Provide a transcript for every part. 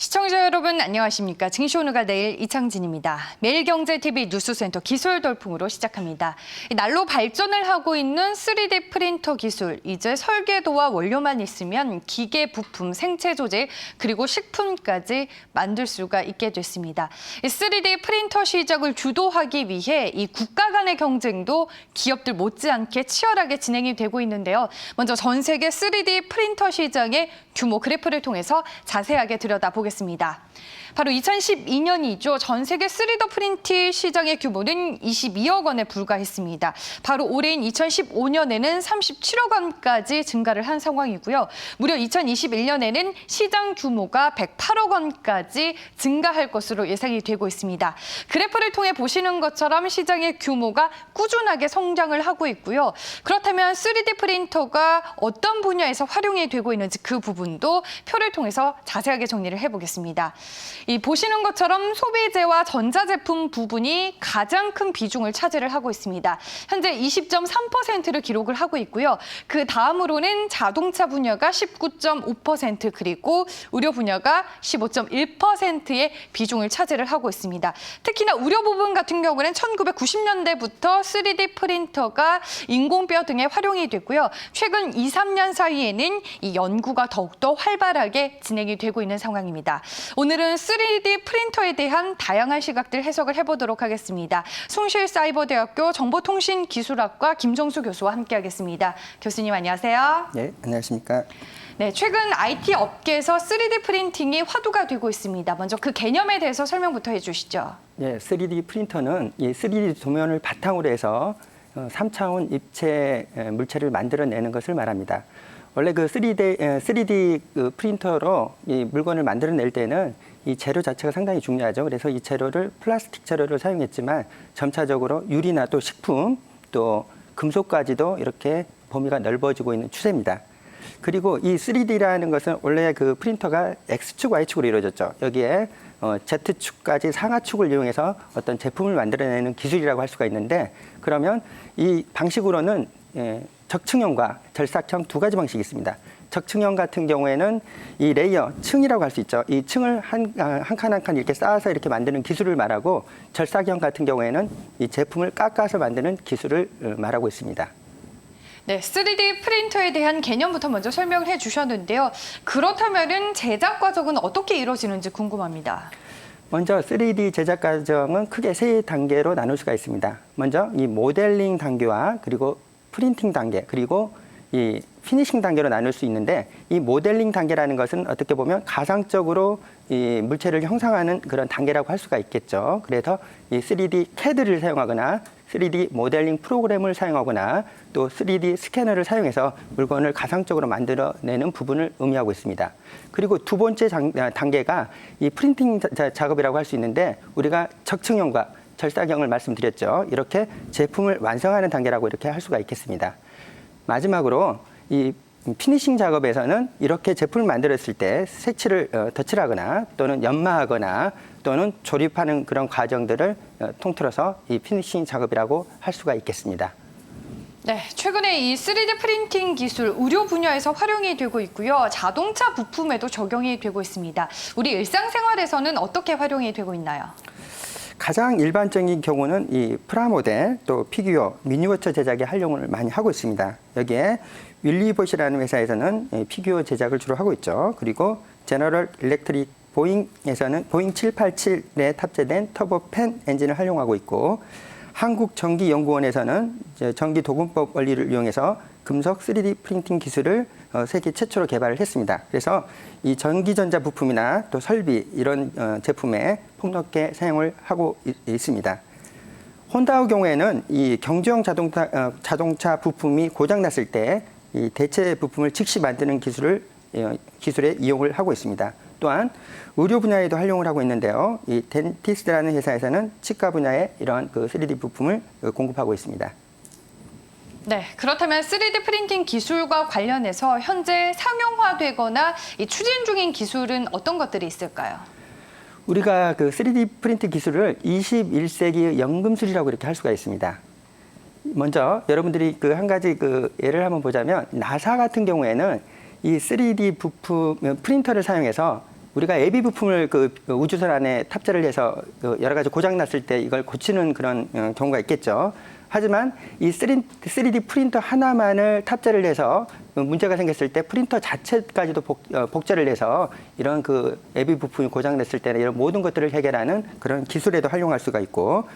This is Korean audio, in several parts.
시청자 여러분 안녕하십니까. 증시 오늘가 내일 이창진입니다. 매일경제TV 뉴스센터 기술 돌풍으로 시작합니다. 날로 발전을 하고 있는 3D 프린터 기술. 이제 설계도와 원료만 있으면 기계 부품, 생체 조직, 그리고 식품까지 만들 수가 있게 됐습니다. 3D 프린터 시장을 주도하기 위해 이 국가 간의 경쟁도 기업들 못지않게 치열하게 진행이 되고 있는데요. 먼저 전 세계 3D 프린터 시장의 규모 그래프를 통해서 자세하게 들여다보겠습니다. 바로 2012년이죠. 전 세계 3D 프린팅 시장의 규모는 22억 원에 불과했습니다. 바로 올해인 2015년에는 37억 원까지 증가를 한 상황이고요. 무려 2021년에는 시장 규모가 108억 원까지 증가할 것으로 예상이 되고 있습니다. 그래프를 통해 보시는 것처럼 시장의 규모가 꾸준하게 성장을 하고 있고요. 그렇다면 3D 프린터가 어떤 분야에서 활용이 되고 있는지 그 부분도 표를 통해서 자세하게 정리를 해보겠습니다. 이 보시는 것처럼 소비재와 전자제품 부분이 가장 큰 비중을 차지를 하고 있습니다. 현재 20.3%를 기록을 하고 있고요. 그 다음으로는 자동차 분야가 19.5% 그리고 의료 분야가 15.1%의 비중을 차지를 하고 있습니다. 특히나 의료 부분 같은 경우는 1990년대부터 3D 프린터가 인공뼈 등에 활용이 됐고요. 최근 2, 3년 사이에는 이 연구가 더욱더 활발하게 진행이 되고 있는 상황입니다. 오늘은 3D 프린터에 대한 다양한 시각들 해석을 해보도록 하겠습니다. 숭실사이버대학교 정보통신기술학과 김정수 교수와 함께하겠습니다. 교수님 안녕하세요. 네, 안녕하십니까. 네, 최근 IT 업계에서 3D 프린팅이 화두가 되고 있습니다. 먼저 그 개념에 대해서 설명부터 해주시죠. 네, 3D 프린터는 이 3D 도면을 바탕으로 해서 3차원 입체 물체를 만들어내는 것을 말합니다. 원래 그 3D 그 프린터로 이 물건을 만들어낼 때는 이 재료 자체가 상당히 중요하죠. 그래서 이 재료를 플라스틱 재료를 사용했지만 점차적으로 유리나 또 식품 또 금속까지도 이렇게 범위가 넓어지고 있는 추세입니다. 그리고 이 3D라는 것은 원래 그 프린터가 X축, Y축으로 이루어졌죠. 여기에 Z축까지 상하축을 이용해서 어떤 제품을 만들어내는 기술이라고 할 수가 있는데, 그러면 이 방식으로는 적층형과 절삭형 두 가지 방식이 있습니다. 적층형 같은 경우에는 이 레이어, 층이라고 할 수 있죠. 이 층을 한 칸 한 칸 이렇게 쌓아서 이렇게 만드는 기술을 말하고, 절삭형 같은 경우에는 이 제품을 깎아서 만드는 기술을 말하고 있습니다. 네, 3D 프린터에 대한 개념부터 먼저 설명을 해주셨는데요. 그렇다면 제작 과정은 어떻게 이루어지는지 궁금합니다. 먼저 3D 제작 과정은 크게 세 단계로 나눌 수가 있습니다. 먼저 이 모델링 단계와 그리고 프린팅 단계, 그리고 이 피니싱 단계로 나눌 수 있는데, 이 모델링 단계라는 것은 어떻게 보면 가상적으로 이 물체를 형상하는 그런 단계라고 할 수가 있겠죠. 그래서 이 3D CAD를 사용하거나 3D 모델링 프로그램을 사용하거나 또 3D 스캐너를 사용해서 물건을 가상적으로 만들어내는 부분을 의미하고 있습니다. 그리고 두 번째 단계가 이 프린팅 작업이라고 할 수 있는데, 우리가 적층형과 절삭형을 말씀드렸죠. 이렇게 제품을 완성하는 단계라고 이렇게 할 수가 있겠습니다. 마지막으로 이 피니싱 작업에서는 이렇게 제품을 만들었을 때 색칠을 덧칠하거나 또는 연마하거나 또는 조립하는 그런 과정들을 통틀어서 이 피니싱 작업이라고 할 수가 있겠습니다. 네, 최근에 이 3D 프린팅 기술 의료 분야에서 활용이 되고 있고요. 자동차 부품에도 적용이 되고 있습니다. 우리 일상생활에서는 어떻게 활용이 되고 있나요? 가장 일반적인 경우는 이 프라모델, 또 피규어, 미니어처 제작에 활용을 많이 하고 있습니다. 여기에 윌리봇이라는 회사에서는 피규어 제작을 주로 하고 있죠. 그리고 제너럴 일렉트릭 보잉에서는 보잉 787에 탑재된 터보팬 엔진을 활용하고 있고, 한국전기연구원에서는 전기도금법 원리를 이용해서 금속 3D 프린팅 기술을 세계 최초로 개발을 했습니다. 그래서 이 전기전자 부품이나 또 설비 이런 제품에 폭넓게 사용을 하고 있습니다. 혼다의 경우에는 이 경주형 자동차 부품이 고장났을 때 이 대체 부품을 즉시 만드는 기술에 이용을 하고 있습니다. 또한 의료 분야에도 활용을 하고 있는데요. 이 덴티스트라는 회사에서는 치과 분야에 이런 그 3D 부품을 공급하고 있습니다. 네, 그렇다면 3D 프린팅 기술과 관련해서 현재 상용화되거나 추진 중인 기술은 어떤 것들이 있을까요? 우리가 그 3D 프린트 기술을 21세기의 연금술이라고 이렇게 할 수가 있습니다. 먼저 여러분들이 그 한 가지 그 예를 한번 보자면, 나사 같은 경우에는 이 3D 부품 프린터를 사용해서 우리가 예비 부품을 그 우주선 안에 탑재를 해서 그 여러 가지 고장 났을 때 이걸 고치는 그런 경우가 있겠죠. 하지만 이 3D 프린터 하나만을 탑재를 해서 문제가 생겼을 때 프린터 자체까지도 복제를 해서 이런 그 예비 부품이 고장 났을 때는 이런 모든 것들을 해결하는 그런 기술에도 활용할 수가 있고,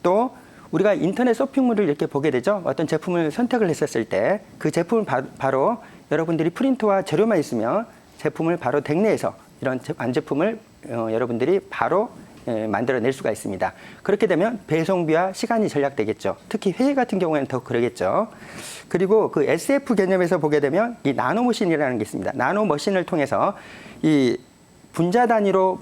또 우리가 인터넷 쇼핑몰을 이렇게 보게 되죠. 어떤 제품을 선택을 했었을 때 그 제품을 바로 여러분들이 프린터와 재료만 있으면 제품을 바로 댁내에서 이런 완제품을 여러분들이 바로 만들어낼 수가 있습니다. 그렇게 되면 배송비와 시간이 절약되겠죠. 특히 회의 같은 경우에는 더 그러겠죠. 그리고 그 SF 개념에서 보게 되면 이 나노머신이라는 게 있습니다. 나노머신을 통해서 이 분자 단위로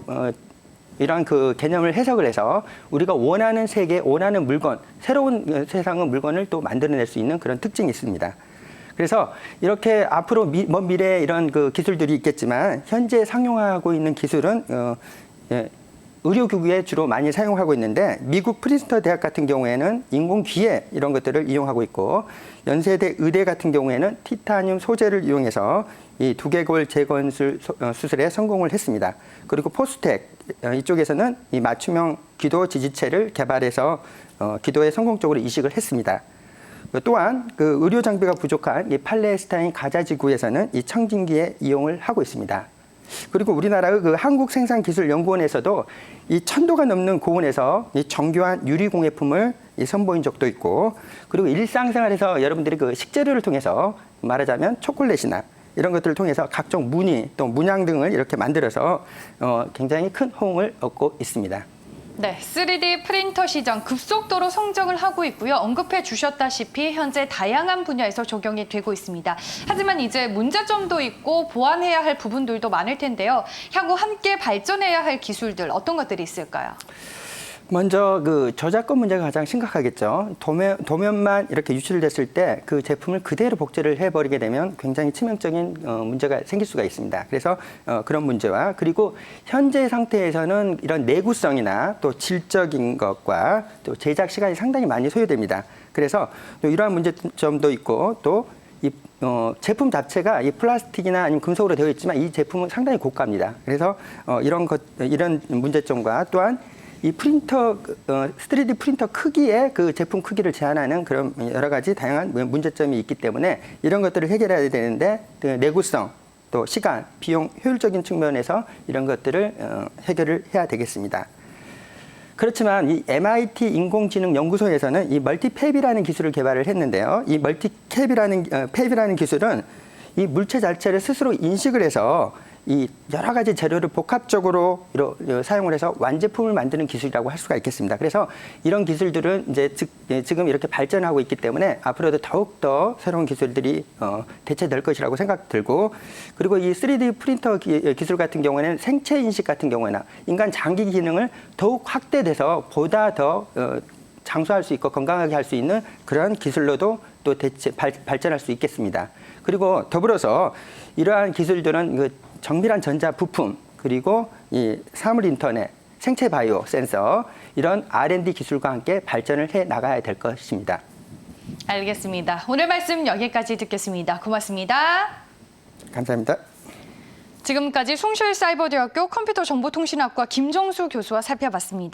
이런 그 개념을 해석을 해서 우리가 원하는 세계, 원하는 물건, 새로운 세상의 물건을 또 만들어낼 수 있는 그런 특징이 있습니다. 그래서 이렇게 앞으로 먼 미래에 이런 그 기술들이 있겠지만 현재 상용화하고 있는 기술은 의료기구에 주로 많이 사용하고 있는데, 미국 프린스턴 대학 같은 경우에는 인공귀에 이런 것들을 이용하고 있고, 연세대 의대 같은 경우에는 티타늄 소재를 이용해서 이 두개골 재건술 수술에 성공을 했습니다. 그리고 포스텍 이쪽에서는 이 맞춤형 기도 지지체를 개발해서 기도에 성공적으로 이식을 했습니다. 또한 그 의료 장비가 부족한 이 팔레스타인 가자 지구에서는 이 청진기에 이용을 하고 있습니다. 그리고 우리나라의 그 한국생산기술연구원에서도 이 1000도가 넘는 고온에서 이 정교한 유리 공예품을 선보인 적도 있고, 그리고 일상생활에서 여러분들이 그 식재료를 통해서 말하자면 초콜릿이나 이런 것들을 통해서 각종 무늬 또 문양 등을 이렇게 만들어서 굉장히 큰 호응을 얻고 있습니다. 네, 3D 프린터 시장 급속도로 성장을 하고 있고요. 언급해 주셨다시피 현재 다양한 분야에서 적용이 되고 있습니다. 하지만 이제 문제점도 있고 보완해야 할 부분들도 많을 텐데요. 향후 함께 발전해야 할 기술들 어떤 것들이 있을까요? 먼저 그 저작권 문제가 가장 심각하겠죠. 도면만 이렇게 유출됐을 때 그 제품을 그대로 복제를 해버리게 되면 굉장히 치명적인 문제가 생길 수가 있습니다. 그래서 그런 문제와, 그리고 현재 상태에서는 이런 내구성이나 또 질적인 것과 또 제작 시간이 상당히 많이 소요됩니다. 그래서 또 이러한 문제점도 있고, 또 이 제품 자체가 이 플라스틱이나 아니면 금속으로 되어 있지만 이 제품은 상당히 고가입니다. 그래서 이런 문제점과, 또한 이 프린터, 3D 프린터 크기에 그 제품 크기를 제한하는 그런 여러 가지 다양한 문제점이 있기 때문에 이런 것들을 해결해야 되는데, 그 내구성, 또 시간, 비용, 효율적인 측면에서 이런 것들을 해결을 해야 되겠습니다. 그렇지만 이 MIT 인공지능연구소에서는 이 멀티팹이라는 기술을 개발을 했는데요. 이 멀티팹이라는 기술은 이 물체 자체를 스스로 인식을 해서 이 여러 가지 재료를 복합적으로 사용을 해서 완제품을 만드는 기술이라고 할 수가 있겠습니다. 그래서 이런 기술들은 이제 지금 이렇게 발전하고 있기 때문에 앞으로도 더욱더 새로운 기술들이 대체될 것이라고 생각 들고, 그리고 이 3D 프린터 기술 같은 경우에는 생체 인식 같은 경우에나 인간 장기 기능을 더욱 확대돼서 보다 더 장수할 수 있고 건강하게 할 수 있는 그런 기술로도 또 발전할 수 있겠습니다. 그리고 더불어서 이러한 기술들은 그 정밀한 전자 부품, 그리고 이 사물 인터넷, 생체 바이오 센서, 이런 R&D 기술과 함께 발전을 해 나가야 될 것입니다. 알겠습니다. 오늘 말씀 여기까지 듣겠습니다. 고맙습니다. 감사합니다. 지금까지 숭실사이버대학교 컴퓨터정보통신학과 김정수 교수와 살펴봤습니다.